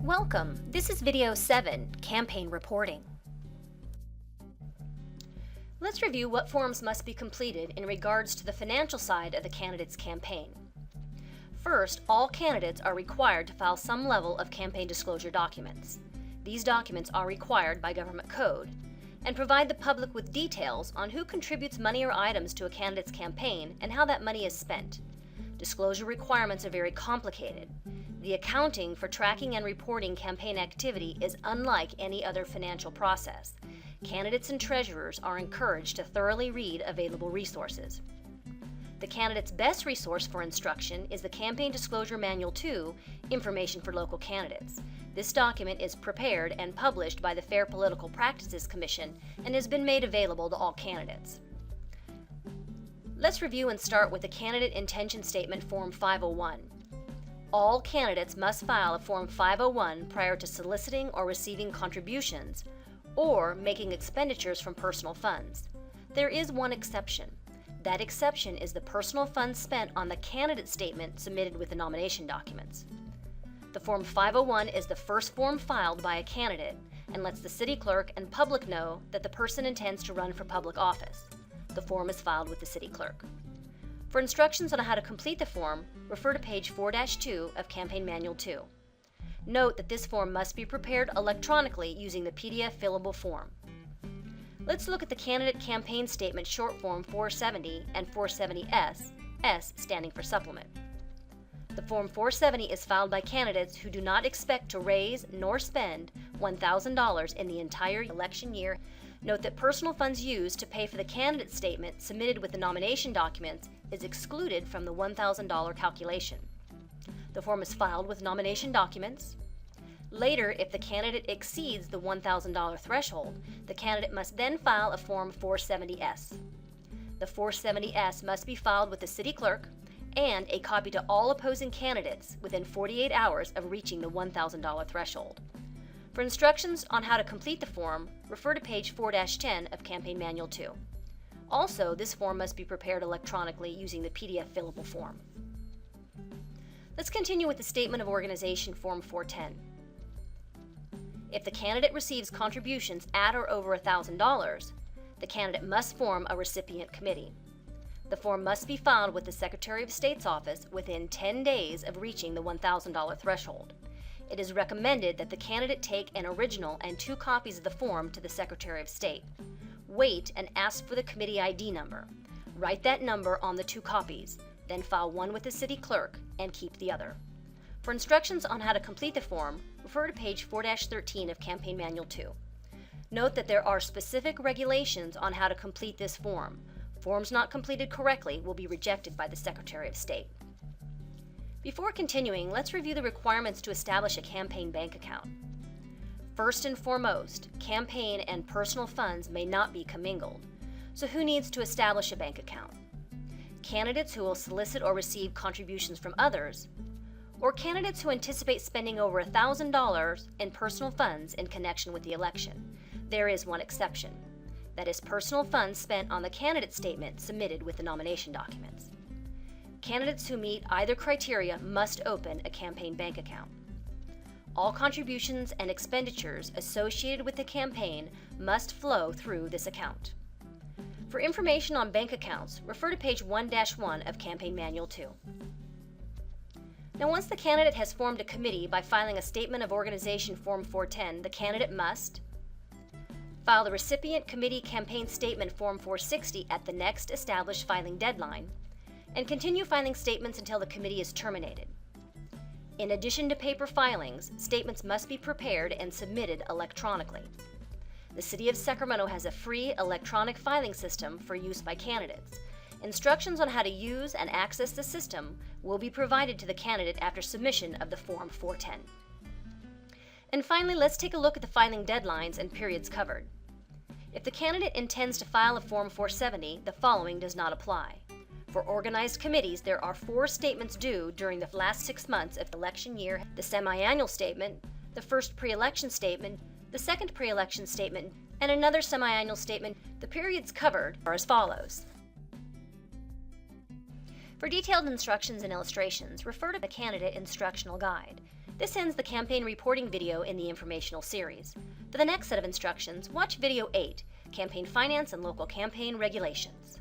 Welcome. This is video 7, Campaign Reporting. Let's review what forms must be completed in regards to the financial side of the candidate's campaign. First, all candidates are required to file some level of campaign disclosure documents. These documents are required by government code and provide the public with details on who contributes money or items to a candidate's campaign and how that money is spent. Disclosure requirements are very complicated. The accounting for tracking and reporting campaign activity is unlike any other financial process. Candidates and treasurers are encouraged to thoroughly read available resources. The candidate's best resource for instruction is the Campaign Disclosure Manual 2, Information for Local Candidates. This document is prepared and published by the Fair Political Practices Commission and has been made available to all candidates. Let's review and start with the Candidate Intention Statement Form 501. All candidates must file a Form 501 prior to soliciting or receiving contributions or making expenditures from personal funds. There is one exception. That exception is the personal funds spent on the candidate statement submitted with the nomination documents. The Form 501 is the first form filed by a candidate and lets the city clerk and public know that the person intends to run for public office. The form is filed with the city clerk. For instructions on how to complete the form, refer to page 4-2 of Campaign Manual 2. Note that this form must be prepared electronically using the PDF fillable form. Let's look at the Candidate Campaign Statement Short Form 470 and 470S, S standing for Supplement. The Form 470 is filed by candidates who do not expect to raise nor spend $1,000 in the entire election year. Note that personal funds used to pay for the candidate statement submitted with the nomination documents is excluded from the $1,000 calculation. The form is filed with nomination documents. Later, if the candidate exceeds the $1,000 threshold, the candidate must then file a Form 470S. The 470S must be filed with the city clerk and a copy to all opposing candidates within 48 hours of reaching the $1,000 threshold. For instructions on how to complete the form, refer to page 4-10 of Campaign Manual 2. Also, this form must be prepared electronically using the PDF fillable form. Let's continue with the Statement of Organization Form 410. If the candidate receives contributions at or over $1,000, the candidate must form a recipient committee. The form must be filed with the Secretary of State's office within 10 days of reaching the $1,000 threshold. It is recommended that the candidate take an original and 2 copies of the form to the Secretary of State. Wait and ask for the committee ID number. Write that number on the 2 copies, then file one with the city clerk and keep the other. For instructions on how to complete the form, refer to page 4-13 of Campaign Manual 2. Note that there are specific regulations on how to complete this form. Forms not completed correctly will be rejected by the Secretary of State. Before continuing, let's review the requirements to establish a campaign bank account. First and foremost, campaign and personal funds may not be commingled. So who needs to establish a bank account? Candidates who will solicit or receive contributions from others, or candidates who anticipate spending over $1,000 in personal funds in connection with the election. There is one exception. That is personal funds spent on the candidate statement submitted with the nomination documents. Candidates who meet either criteria must open a campaign bank account. All contributions and expenditures associated with the campaign must flow through this account. For information on bank accounts, refer to page 1-1 of Campaign Manual 2. Now, once the candidate has formed a committee by filing a Statement of Organization Form 410, the candidate must file the Recipient Committee Campaign Statement Form 460 at the next established filing deadline, and continue filing statements until the committee is terminated. In addition to paper filings, statements must be prepared and submitted electronically. The City of Sacramento has a free electronic filing system for use by candidates. Instructions on how to use and access the system will be provided to the candidate after submission of the Form 410. And finally, let's take a look at the filing deadlines and periods covered. If the candidate intends to file a Form 470, the following does not apply. For organized committees, there are 4 statements due during the last 6 months of the election year: the semi-annual statement, the first pre-election statement, the second pre-election statement, and another semi-annual statement. The periods covered are as follows. For detailed instructions and illustrations, refer to the Candidate Instructional Guide. This ends the campaign reporting video in the informational series. For the next set of instructions, watch video 8, Campaign Finance and Local Campaign Regulations.